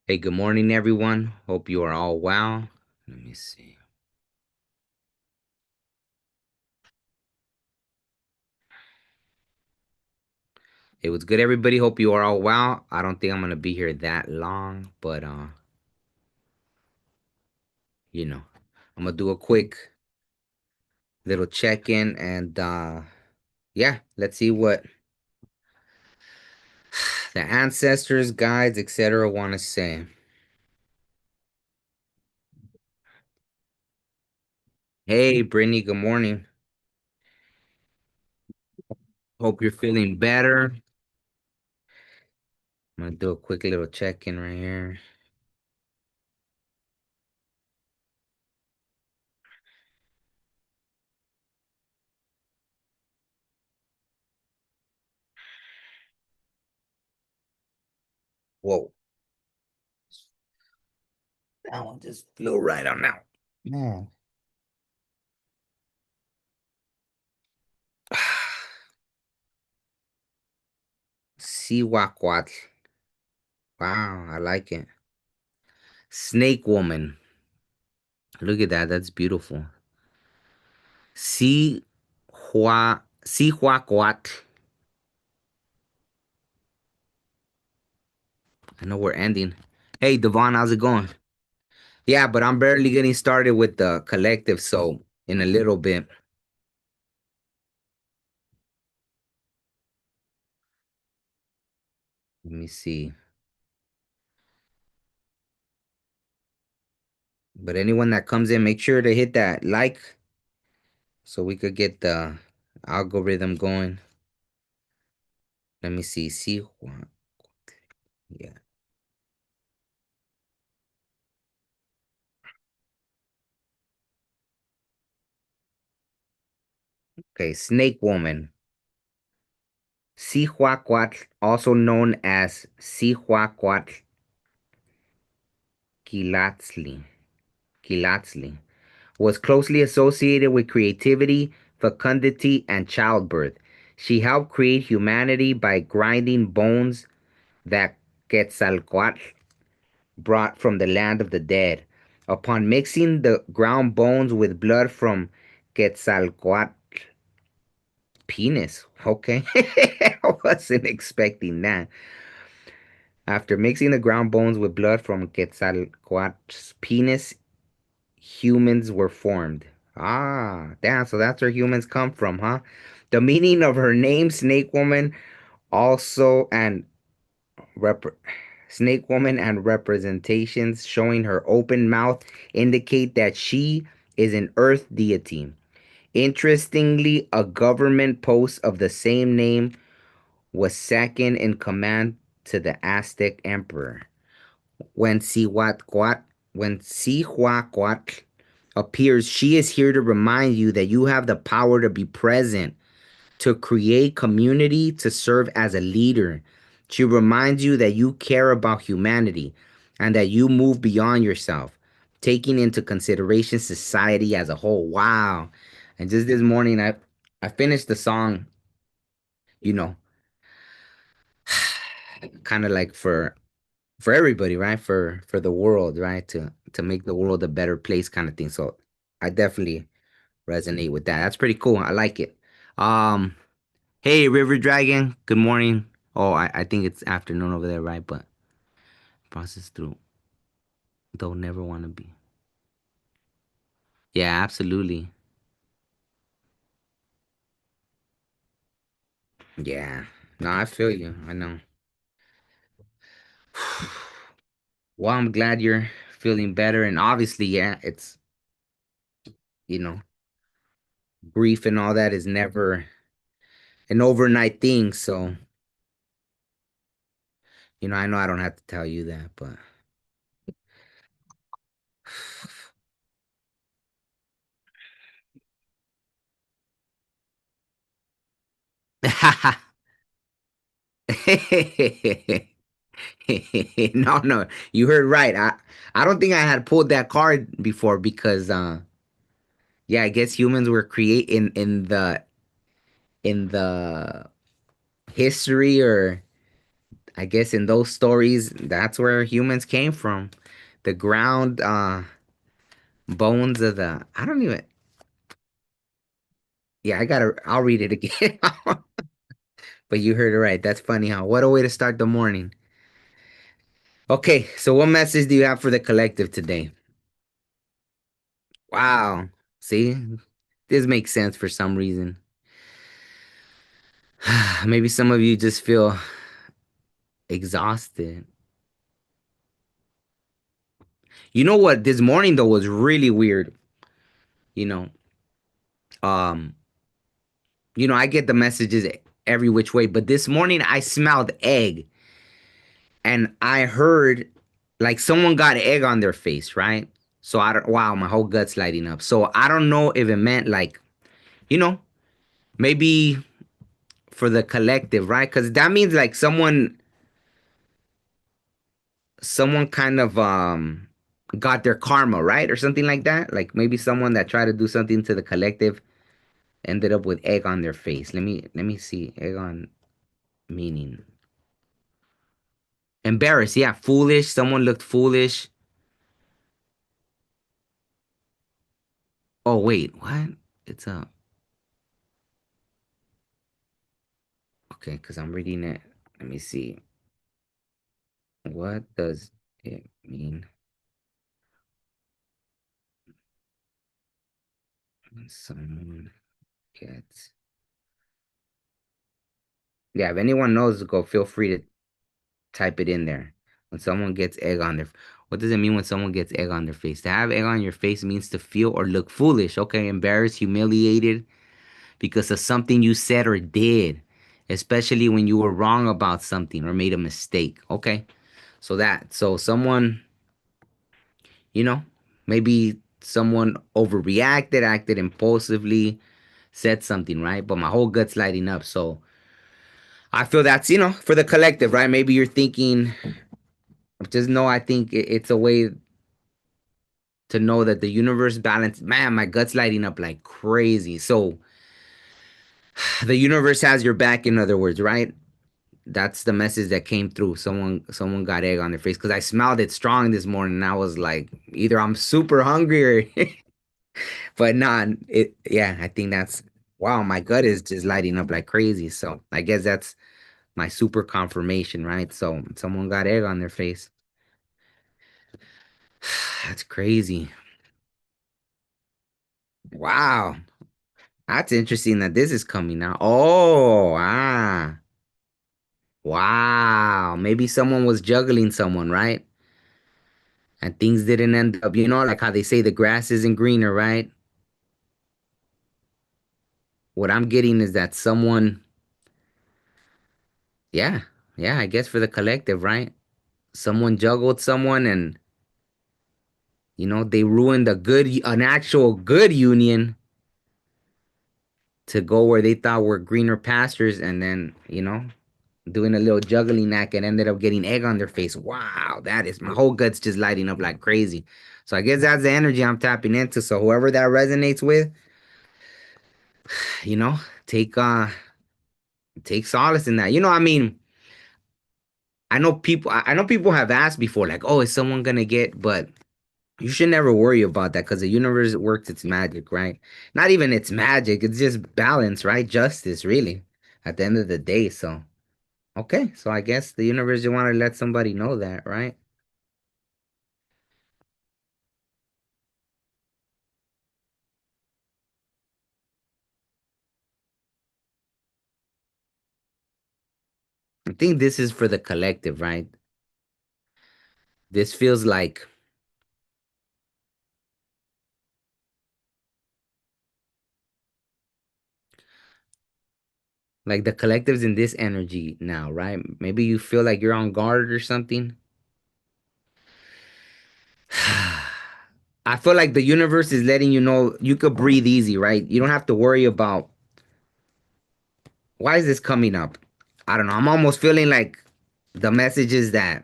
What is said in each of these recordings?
Hey, good morning, everyone. Hope you are all well. Let me see. It was good, everybody. Hope you are all well. I don't think I'm gonna be here that long, but you know, I'm gonna do a quick little check-in and yeah, let's see what the ancestors, guides, etc. want to say. Hey, Brittany, good morning. Hope you're feeling better. I'm gonna do a quick little check-in right here. Whoa, that one just flew right on out. Man. Siwakwat. Wow, I like it. Snake Woman. Look at that. That's beautiful. Sihuacuatl. I know we're ending. Hey, Devon, how's it going? Yeah, but I'm barely getting started with the collective, so in a little bit. Let me see. But anyone that comes in, make sure to hit that like so we could get the algorithm going. Let me see. Yeah. Okay, Snake Woman. Sihuacuatl, also known as Sihuacuatl Quilatzli. Quilatzli was closely associated with creativity, fecundity, and childbirth. She helped create humanity by grinding bones that Quetzalcoatl brought from the land of the dead. Upon mixing the ground bones with blood from Quetzalcoatl penis, okay, I wasn't expecting that. After mixing the ground bones with blood from Quetzalcoatl's penis, humans were formed. Ah, damn, so that's where humans come from, huh? The meaning of her name, Snake Woman, also and rep- Snake Woman and representations showing her open mouth indicate that she is an earth deity. Interestingly, a government post of the same name was second in command to the Aztec emperor. When Cihuatcoatl, when Cihuatcoatl appears, she is here to remind you that you have the power to be present, to create community, to serve as a leader. She reminds you that you care about humanity and that you move beyond yourself, taking into consideration society as a whole. Wow. And just this morning I finished the song, you know, kind of like for everybody, right? For the world, right? To make the world a better place kind of thing. So I definitely resonate with that. That's pretty cool. I like it. Um, hey River Dragon, good morning. Oh, I think it's afternoon over there, right? But process through don't never want to be. Yeah, absolutely. Yeah. No, I feel you. I know. Well, I'm glad you're feeling better. And obviously, yeah, it's, you know, grief and all that is never an overnight thing. So, I know I don't have to tell you that, but no, no, you heard right. I don't think I had pulled that card before because yeah, I guess humans were create in the history or I guess in those stories, that's where humans came from. The ground bones of the I don't even yeah, I'll read it again. But you heard it right. That's funny, huh? What a way to start the morning. Okay, so what message do you have for the collective today? Wow. See? This makes sense for some reason. Maybe some of you just feel exhausted. You know what? This morning though was really weird. You know, um, I get the messages every which way, but this morning I smelled egg and I heard like someone got egg on their face, right? So I don't, wow, my whole gut's lighting up. So I don't know if it meant like, you know, maybe for the collective, right? Because that means like someone kind of got their karma, right? Or something like that. Like maybe someone that tried to do something to the collective ended up with egg on their face. Let me see. Egg on meaning. Embarrassed, yeah, foolish. Someone looked foolish. Oh wait, what? It's a okay, because I'm reading it. Let me see. What does it mean when someone gets yeah, if anyone knows, go feel free to type it in there. When someone gets egg on their what does it mean when someone gets egg on their face? To have egg on your face means to feel or look foolish. Okay, embarrassed, humiliated because of something you said or did, especially when you were wrong about something or made a mistake. Okay. So someone, you know, maybe someone overreacted, acted impulsively, said something, right? But my whole gut's lighting up. So I feel that's, for the collective, right? Maybe you're thinking, just know I think it's a way to know that the universe balance, man, my gut's lighting up like crazy. So the universe has your back, in other words, right? That's the message that came through. Someone got egg on their face because I smelled it strong this morning. And I was like, either I'm super hungry or but nah, yeah, I think that's wow, my gut is just lighting up like crazy. So I guess that's my super confirmation, right? So someone got egg on their face. That's crazy. Wow. That's interesting that this is coming out. Oh, ah. Wow. Maybe someone was juggling someone, right? And things didn't end up, like how they say the grass isn't greener, right? What I'm getting is that someone, yeah, yeah, I guess for the collective, right? Someone juggled someone and, they ruined an actual good union to go where they thought were greener pastures and then, doing a little juggling act and ended up getting egg on their face. Wow, that is my whole gut's just lighting up like crazy. So I guess that's the energy I'm tapping into. So whoever that resonates with, you know, take take solace in that. I mean, I know people have asked before, like, oh, is someone gonna get, but you should never worry about that because the universe works its magic, right? Not even its magic, it's just balance, right? Justice, really, at the end of the day. So, okay, so I guess the universe just want to let somebody know that, right? I think this is for the collective, right? This feels like the collective's in this energy now, right? Maybe you feel like you're on guard or something. I feel like the universe is letting you know you could breathe easy, right? You don't have to worry about why is this coming up? I don't know. I'm almost feeling like the message is that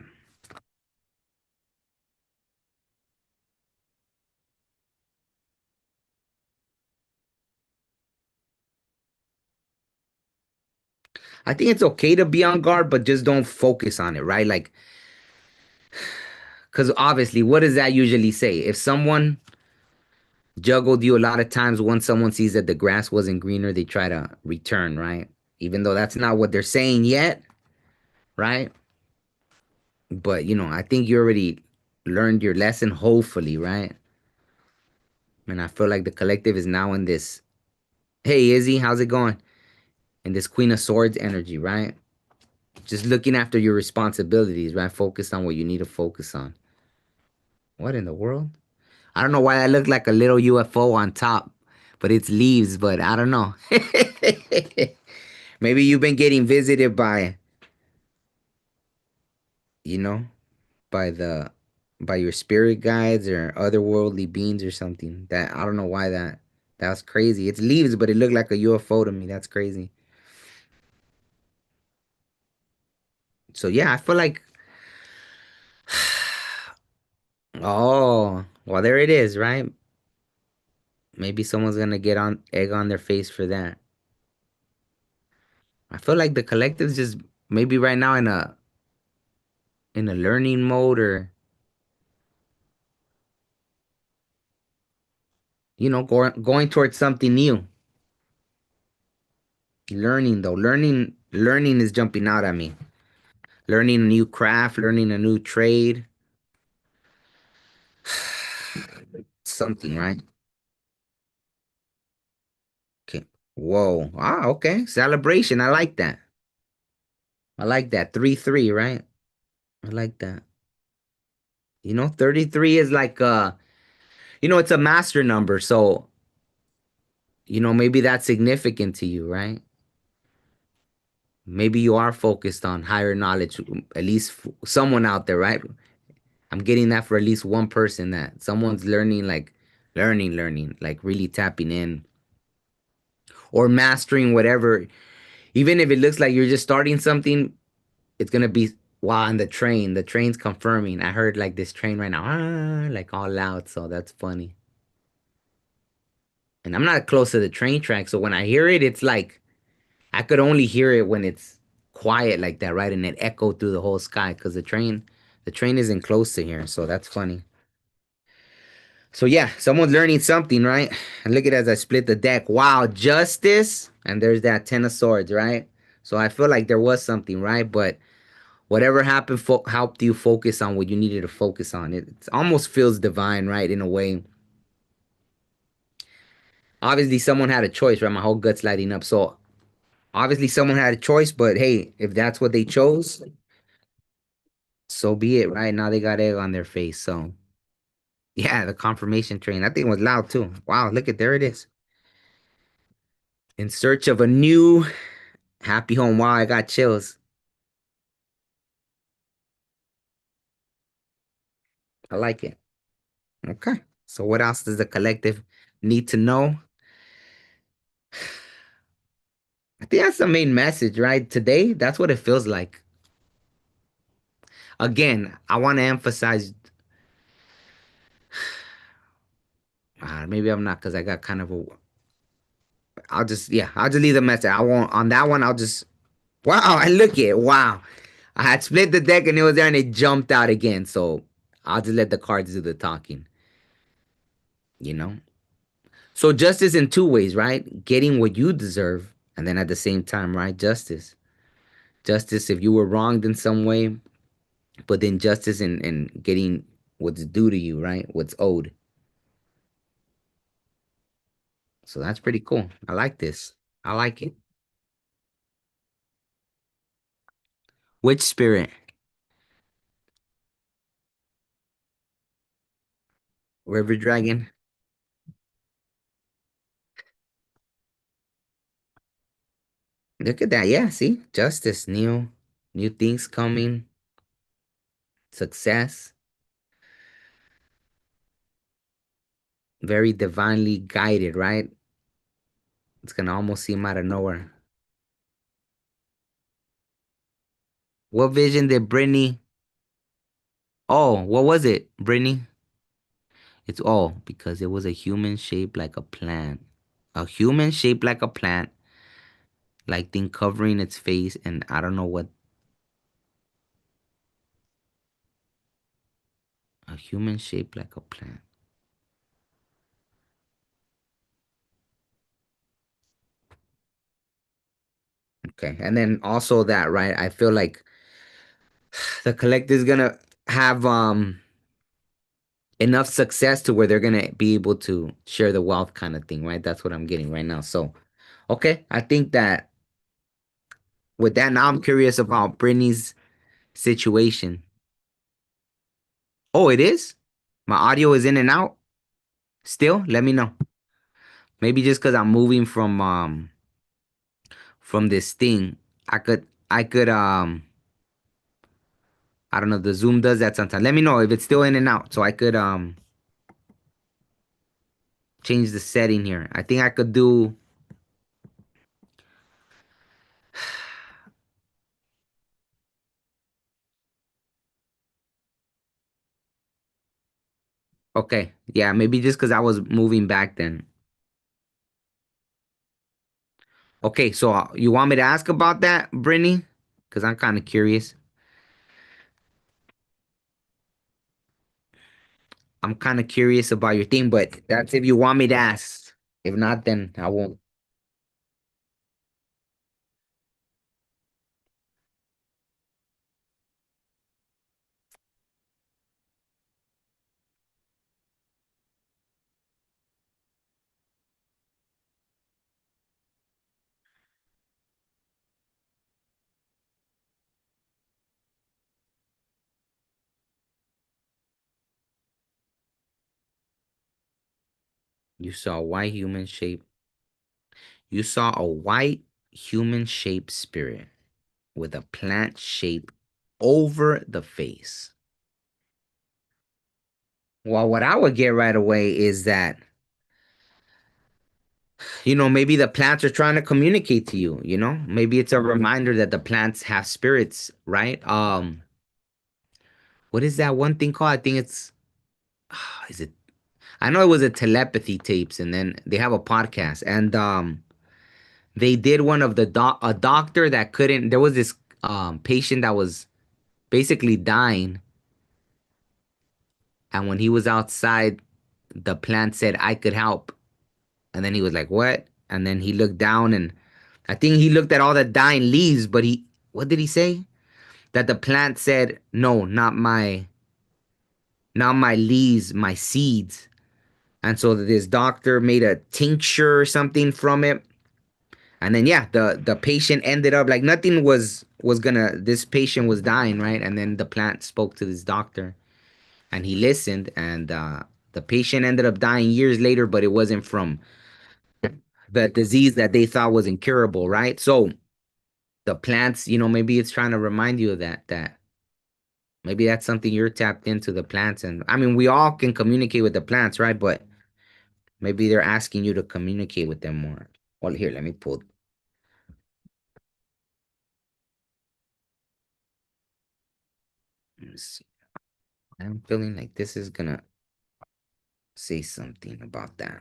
I think it's okay to be on guard, but just don't focus on it, right? Like, because obviously, what does that usually say? If someone juggled you a lot of times, once someone sees that the grass wasn't greener, they try to return, right? Even though that's not what they're saying yet, right? But I think you already learned your lesson, hopefully, right? And I feel like the collective is now in this, hey Izzy, how's it going? In this Queen of Swords energy, right? Just looking after your responsibilities, right? Focus on what you need to focus on. What in the world? I don't know why that looked like a little UFO on top, but it's leaves, but I don't know. Maybe you've been getting visited by, you know, by the by your spirit guides or otherworldly beings or something. That I don't know why that was crazy. It's leaves, but it looked like a UFO to me. That's crazy. So yeah, I feel like oh, well there it is, right? Maybe someone's gonna get on egg on their face for that. I feel like the collective's just maybe right now in a learning mode or going towards something new. Learning though, learning is jumping out at me. Learning a new craft, learning a new trade, something, right? Okay. Whoa. Ah, okay. Celebration. I like that. I like that. 3-3, right? I like that. 33 is like it's a master number, so maybe that's significant to you, right? Maybe you are focused on higher knowledge, at least someone out there, right? I'm getting that for at least one person that someone's learning, like learning, like really tapping in or mastering whatever. Even if it looks like you're just starting something, it's gonna be wow. On the train's confirming. I heard like this train right now, like all loud. So that's funny. And I'm not close to the train track, so when I hear it, it's like I could only hear it when it's quiet like that, right? And it echoed through the whole sky because the train isn't close to here. So that's funny. So yeah, someone's learning something, right? And look at it as I split the deck. Wow, justice. And there's that ten of swords, right? So I feel like there was something, right? But whatever happened helped you focus on what you needed to focus on. It almost feels divine, right? In a way. Obviously, someone had a choice, right? My whole gut's lighting up. So obviously, someone had a choice, but hey, if that's what they chose, so be it, right? Now they got egg on their face. So yeah, the confirmation train. That thing was loud too. Wow, look at there it is. In search of a new happy home. Wow, I got chills. I like it. Okay. So what else does the collective need to know? I think that's the main message, right? Today, that's what it feels like. Again, I want to emphasize, maybe I'm not because I got kind of a, I'll just leave the message. I won't, on that one, I'll just, wow, I look at, wow. I had split the deck and it was there and it jumped out again. So I'll just let the cards do the talking, you know? So justice in two ways, right? Getting what you deserve, and then at the same time, right? Justice if you were wronged in some way, but then justice in getting what's due to you, right? What's owed. So that's pretty cool. I like this. I like it. Which spirit? River Dragon? Look at that. Yeah, see? Justice, new things coming, success, very divinely guided, right? It's gonna almost seem out of nowhere. What vision did Brittany? Oh, what was it, Brittany? It's all because it was a human shaped like a plant. A human shaped like a plant like thing covering its face, and I don't know what a human shaped like a plant. Okay, and then also that, right? I feel like the collector is gonna have enough success to where they're gonna be able to share the wealth kind of thing, right? That's what I'm getting right now. So, okay, I think that with that, now I'm curious about Brittany's situation. Oh, it is? My audio is in and out still? Let me know. Maybe just because I'm moving from this thing, I could I don't know, the Zoom does that sometimes. Let me know if it's still in and out so I could change the setting here. I think I could do. Okay. Yeah, maybe just because I was moving back then. Okay, so you want me to ask about that, Brittany? Because I'm kind of curious. I'm kind of curious about your thing, but that's if you want me to ask. If not, then I won't. You saw a white human shape. You saw a white human shaped spirit with a plant shape over the face. Well, what I would get right away is that, maybe the plants are trying to communicate to you, Maybe it's a reminder that the plants have spirits, right? What is that one thing called? I think it's is it I know it was a telepathy tapes, and then they have a podcast, and they did one of a doctor that couldn't. There was this patient that was basically dying, and when he was outside, the plant said, "I could help," and then he was like, "What?" And then he looked down, and I think he looked at all the dying leaves, but what did he say? That the plant said, "No, not my leaves, my seeds." And so this doctor made a tincture or something from it. And then yeah, the patient ended up like nothing was gonna this patient was dying, right? And then the plant spoke to this doctor and he listened, and the patient ended up dying years later, but it wasn't from the disease that they thought was incurable, right? So the plants, maybe it's trying to remind you of that maybe that's something you're tapped into, the plants. And I mean, we all can communicate with the plants, right? But maybe they're asking you to communicate with them more. Well, here, let me pull. Let me see. I'm feeling like this is gonna say something about that.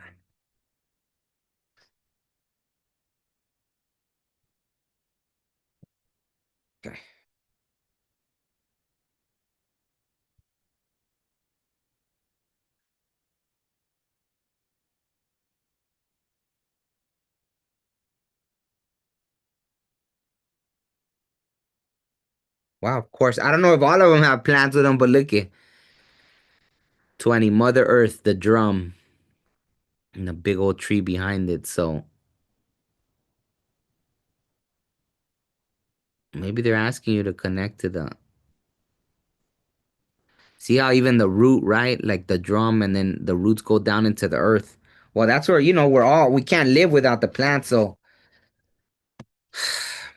Okay. Wow, of course. I don't know if all of them have plants with them, but look at 20 Mother Earth, the drum, and the big old tree behind it. So maybe they're asking you to connect to the. See how even the root, right? Like the drum, and then the roots go down into the earth. Well, that's where, we can't live without the plants. So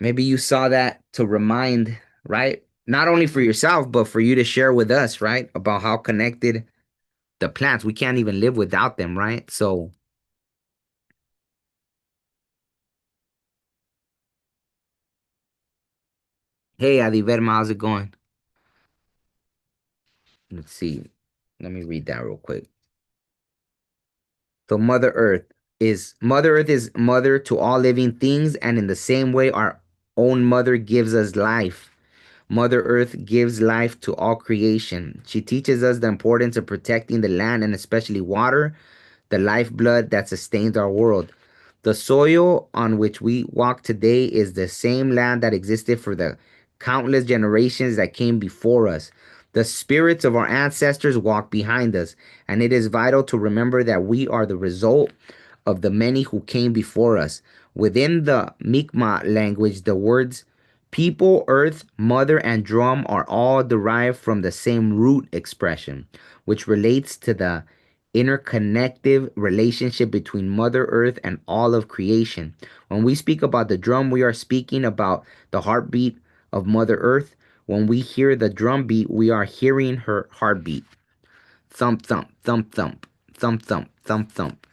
maybe you saw that to remind, right? Not only for yourself, but for you to share with us, right? About how connected the plants. We can't even live without them, right? So, hey, Adiverma, how's it going? Let's see. Let me read that real quick. So, Mother Earth. is Mother Earth is mother to all living things, and in the same way, our own mother gives us life. Mother Earth gives life to all creation. She teaches us the importance of protecting the land and especially water, the lifeblood that sustains our world. The soil on which we walk today is the same land that existed for the countless generations that came before us. The spirits of our ancestors walk behind us, and it is vital to remember that we are the result of the many who came before us. Within the Mi'kmaq language, the words people, earth, mother, and drum are all derived from the same root expression, which relates to the interconnective relationship between Mother Earth and all of creation. When we speak about the drum, we are speaking about the heartbeat of Mother Earth. When we hear the drum beat, we are hearing her heartbeat. Thump, thump, thump, thump, thump, thump, thump, thump.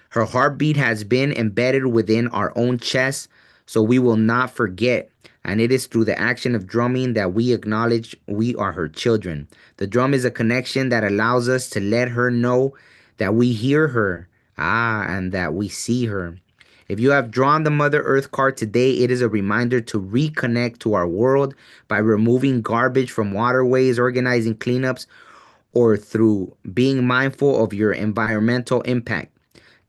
Her heartbeat has been embedded within our own chest, so we will not forget. And it is through the action of drumming that we acknowledge we are her children. The drum is a connection that allows us to let her know that we hear her, and that we see her. If you have drawn the Mother Earth card today, it is a reminder to reconnect to our world by removing garbage from waterways, organizing cleanups, or through being mindful of your environmental impact.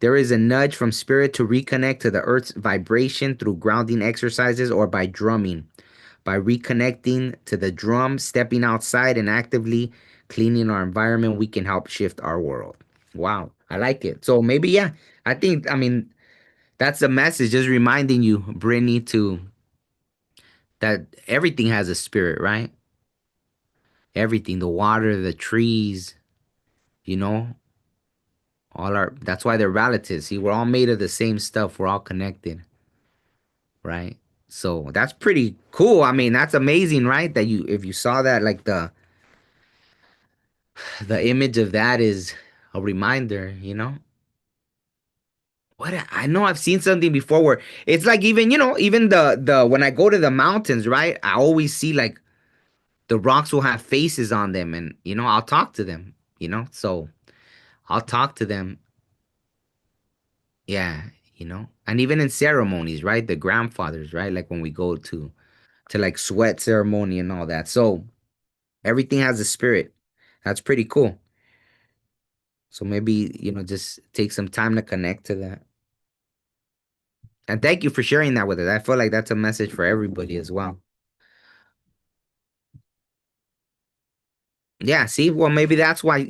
There is a nudge from spirit to reconnect to the earth's vibration through grounding exercises or by drumming. By reconnecting to the drum, stepping outside, and actively cleaning our environment, we can help shift our world. Wow, I like it. So maybe, yeah, I mean, that's the message, just reminding you, Brittany, to that everything has a spirit, right? Everything, the water, the trees, you know, that's why they're relatives. See, we're all made of the same stuff. We're all connected, right? So that's pretty cool. I mean, that's amazing, right? That you, if you saw that, like the image of that is a reminder, you know? I know I've seen something before where it's like even, even the when I go to the mountains, right? I always see like the rocks will have faces on them, and I'll talk to them, So I'll talk to them. Yeah, And even in ceremonies, right? The grandfathers, right? Like when we go to like sweat ceremony and all that. So everything has a spirit. That's pretty cool. So maybe, just take some time to connect to that. And thank you for sharing that with us. I feel like that's a message for everybody as well. Yeah, see, well, maybe that's why,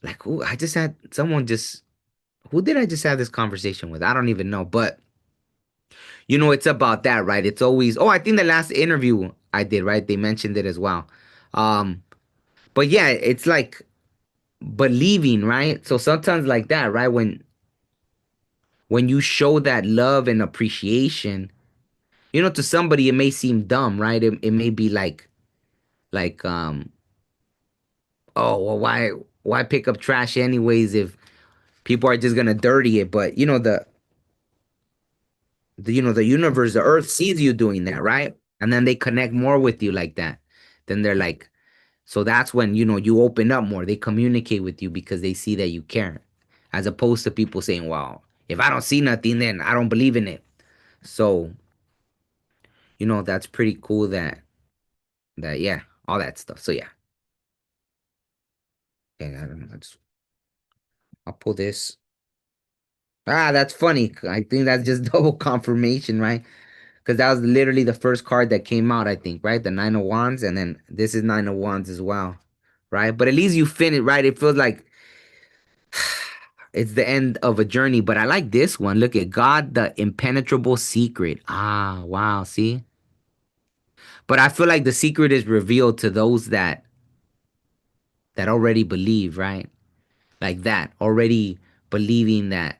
like who I just had someone just who did I just have this conversation with? I don't even know, but it's about that, right? It's always, I think the last interview I did, right? They mentioned it as well. Um, but yeah, it's like believing, right? So sometimes like that, right? When you show that love and appreciation, to somebody it may seem dumb, right? It may be like oh well, why pick up trash anyways if people are just gonna dirty it? But the universe, the earth sees you doing that, right? And then they connect more with you like that. Then they're like, so that's when you open up more. They communicate with you because they see that you care, as opposed to people saying, "Well, if I don't see nothing, then I don't believe in it." So that's pretty cool that yeah, all that stuff. So yeah, yeah, I don't know. I'll pull this. That's funny. I think that's just double confirmation, right? Because that was literally the first card that came out, I think, right? The Nine of Wands, and then this is Nine of Wands as well, right? But at least you finish, right? It feels like it's the end of a journey. But I like this one. Look at God, the impenetrable secret. Wow, see? But I feel like the secret is revealed to those that already believe, right? Like that, already believing that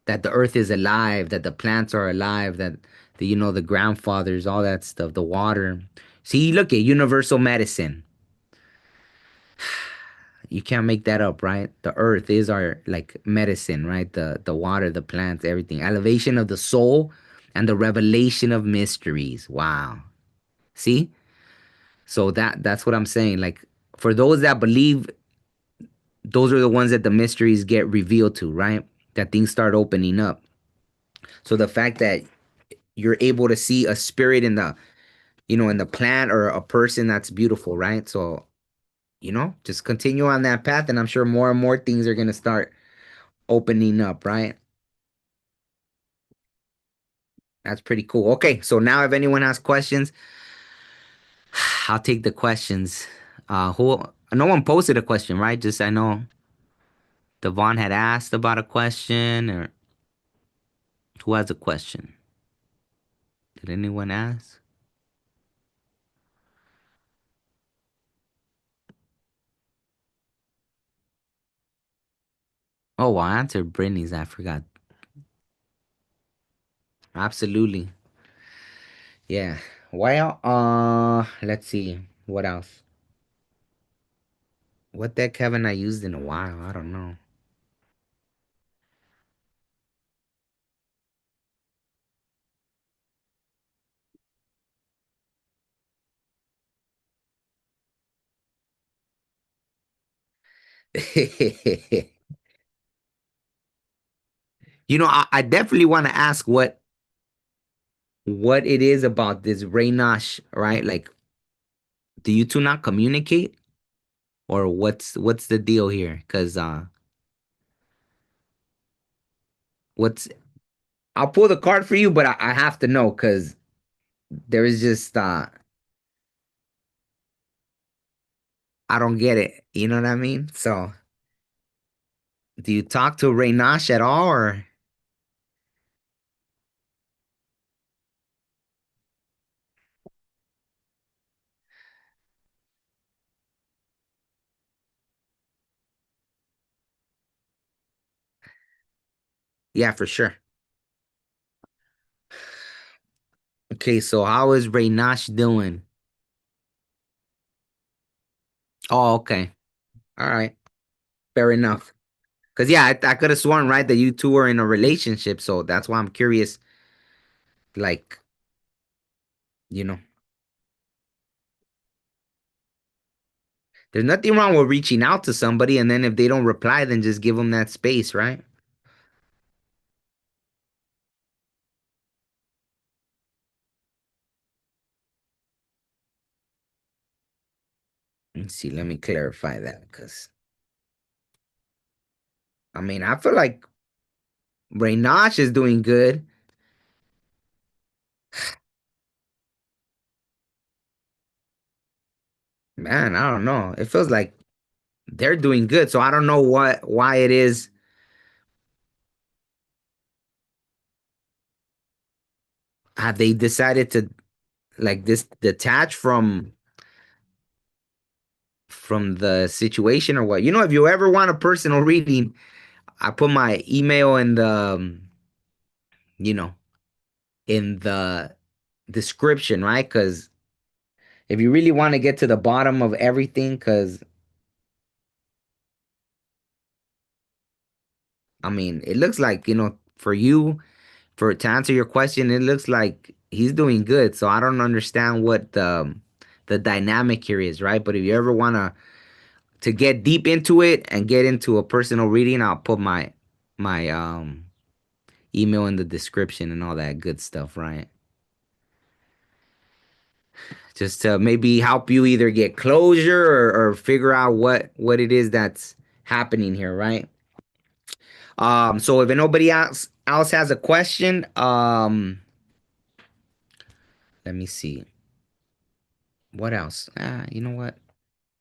the earth is alive, that the plants are alive, that the grandfathers, all that stuff, the water. See, look at universal medicine. You can't make that up, right? The earth is our like medicine, right? The water, the plants, everything. Elevation of the soul and the revelation of mysteries. Wow. See? So that's what I'm saying. Like for those that believe those are the ones that the mysteries get revealed to, right? That things start opening up. So the fact that you're able to see a spirit in the, in the plant or a person, that's beautiful, right? So, just continue on that path, and I'm sure more and more things are gonna start opening up, right? That's pretty cool. Okay, so now if anyone has questions, I'll take the questions. Who? No one posted a question, right? Just I know Devon had asked about a question, or who has a question? Did anyone ask? Oh, well, I answered Brittany's. I forgot. Absolutely. Yeah. Well, let's see. What else? What deck haven't I used in a while? I don't know. I definitely want to ask what it is about this Raynash, right? Like, do you two not communicate, or what's the deal here? Because what's I'll pull the card for you, but I have to know because there is just I don't get it. You know what I mean? So, do you talk to Raynash at all, or yeah, for sure. Okay, so how is Raynash doing? Oh, okay. All right. Fair enough. Because, yeah, I could have sworn, right, that you two were in a relationship. So that's why I'm curious. Like, you know, there's nothing wrong with reaching out to somebody. And then if they don't reply, then just give them that space, right? Let's see. Let me clarify that. Because, I mean, I feel like Raynash is doing good. Man, I don't know. It feels like they're doing good. So I don't know why it is. Have they decided to like this detach from the situation or what? If you ever want a personal reading, I put my email in the you know in the description, right? Because if you really want to get to the bottom of everything, because I mean, it looks like for you, for to answer your question, it looks like he's doing good. So I don't understand what the dynamic here is, right? But if you ever want to get deep into it and get into a personal reading, I'll put my email in the description and all that good stuff, right? Just to maybe help you either get closure or figure out what it is that's happening here, right? So if nobody else has a question, let me see. What else? You know what?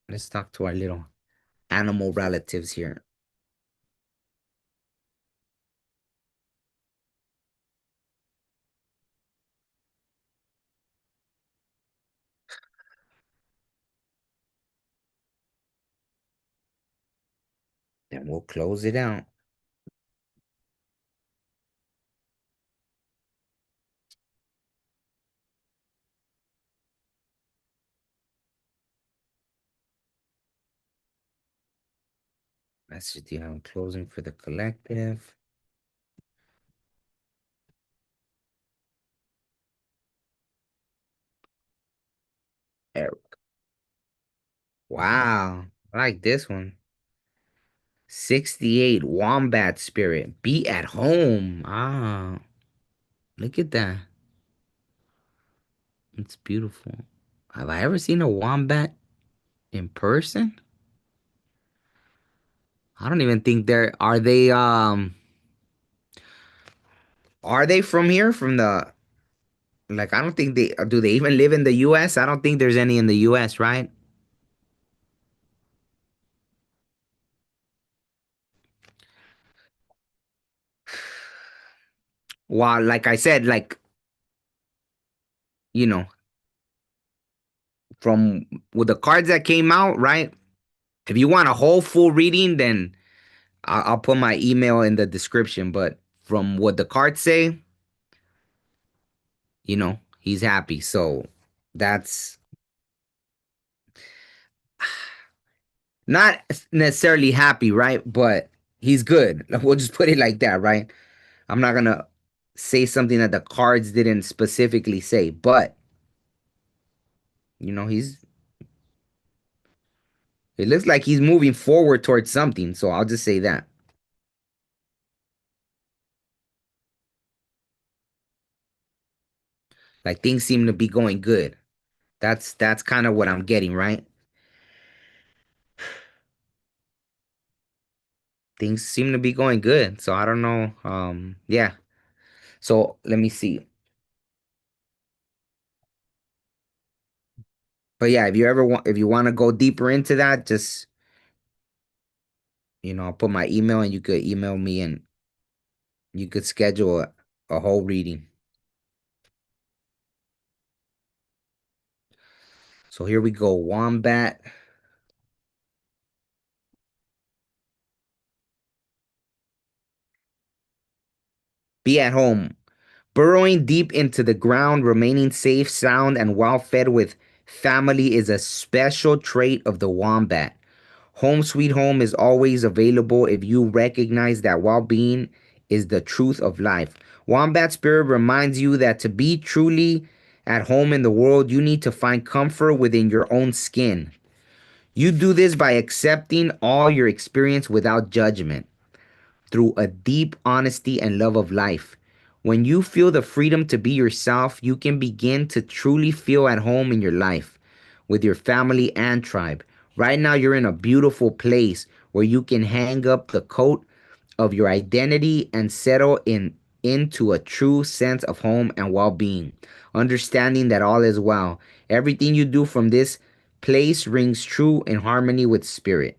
Let's talk to our little animal relatives here. Then we'll close it out. Message the closing for the collective. Eric. Wow. I like this one. 68 Wombat Spirit. Be at home. Ah, look at that. It's beautiful. Have I ever seen a wombat in person? I don't even think they're are they from here from the like I don't think they do they even live in the US? I don't think there's any in the US, right? Well, like I said, like, you know, from with the cards that came out, right? If you want a whole full reading, then I'll put my email in the description. But from what the cards say, he's happy. So that's not necessarily happy, right? But he's good. We'll just put it like that, right? I'm not gonna say something that the cards didn't specifically say, but he's it looks like he's moving forward towards something. So I'll just say that. Like things seem to be going good. That's kind of what I'm getting, right? Things seem to be going good. So I don't know. Yeah. So let me see. But yeah, if you want to go deeper into that, just I'll put my email and you could email me and you could schedule a whole reading. So here we go. Wombat. Be at home. Burrowing deep into the ground, remaining safe, sound, and well fed with family is a special trait of the wombat. Home sweet home is always available if you recognize that well being is the truth of life. Wombat Spirit reminds you that to be truly at home in the world, you need to find comfort within your own skin. You do this by accepting all your experience without judgment through a deep honesty and love of life. When you feel the freedom to be yourself, you can begin to truly feel at home in your life with your family and tribe. Right now, you're in a beautiful place where you can hang up the coat of your identity and settle into a true sense of home and well-being, understanding that all is well. Everything you do from this place rings true in harmony with spirit.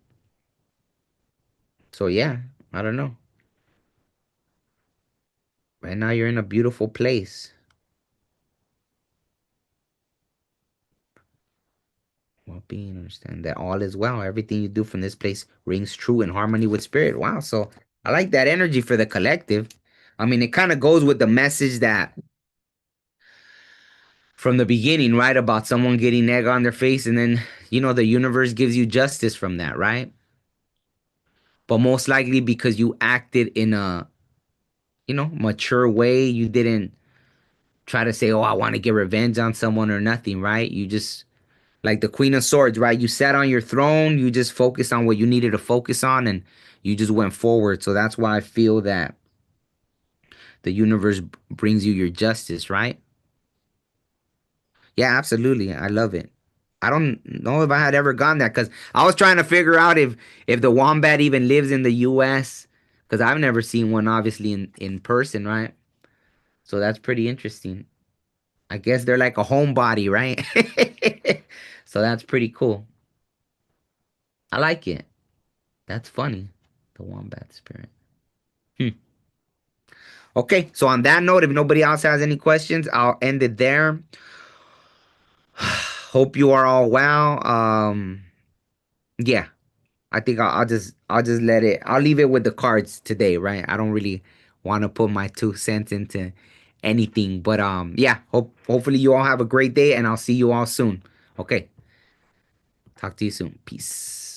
So yeah, I don't know. Right now you're in a beautiful place. Well being, understand that all is well. Everything you do from this place rings true in harmony with spirit. Wow. So I like that energy for the collective. I mean, it kind of goes with the message that from the beginning, right? About someone getting egg on their face, and then, the universe gives you justice from that, right? But most likely because you acted in a, mature way. You didn't try to say, oh, I want to get revenge on someone or nothing, right? You just like the Queen of Swords, right? You sat on your throne, you just focused on what you needed to focus on, and you just went forward. So that's why I feel that the universe brings you your justice, right? Yeah, absolutely. I love it. I don't know if I had ever gone there because I was trying to figure out if the wombat even lives in the US because I've never seen one obviously in person, right? So that's pretty interesting. I guess they're like a homebody, right? So that's pretty cool. I like it. That's funny. The wombat spirit. Hmm. Okay, so on that note, if nobody else has any questions, I'll end it there. Hope you are all well. Yeah, I think I'll just let it. I'll leave it with the cards today, right? I don't really want to put my 2 cents into anything, but yeah. Hopefully you all have a great day, and I'll see you all soon. Okay, talk to you soon. Peace.